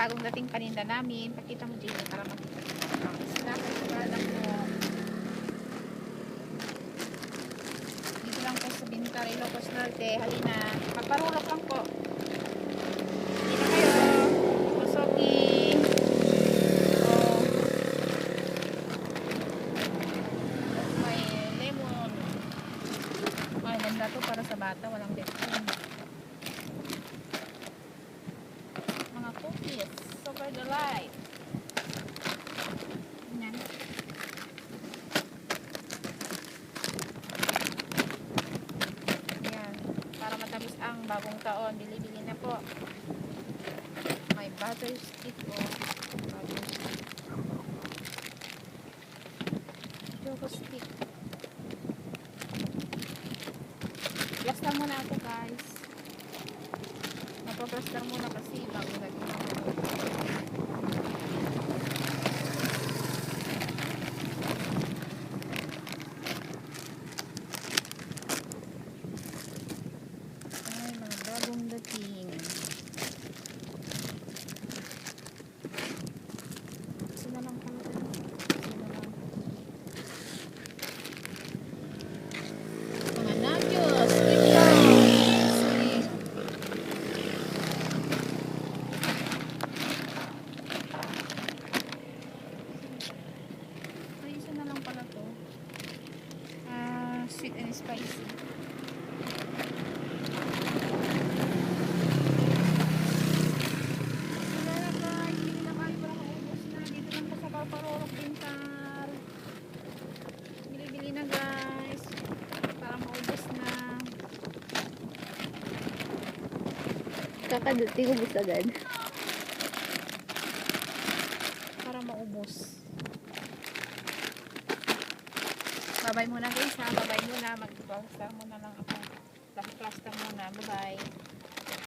bagong dating paninda namin. Pakita mo dito para makita mo. Snack product mo. Dito lang po sa Bintaro, Ilocos Norte. Halina. Magparulok lang po. Hindi na kayo. Kusoki. May lemon. Ay, ganda to para sa bata. Walang betun. Mga cookies. Super delight. Yan. Yan. Para matamis ang bagong taon. Bili-bili na po. May butter stick o. Butter stick. Choco stick. Plaster muna ako guys. Napaplaster muna kasi bago lagyan ako. Ay, mga bagong dating. Sino lang pala ito? Sino lang? Mga nachos. Sweet corn. Sweet. Ay, isa na lang pala to. Sweet and spicy. Bili-bili na guys para maubos na. Kakaduti ko gusto agad. Para maubos. Babay muna guys ha. Babay muna. Mag-plaster muna lang ako. Plaster muna. Bye bye.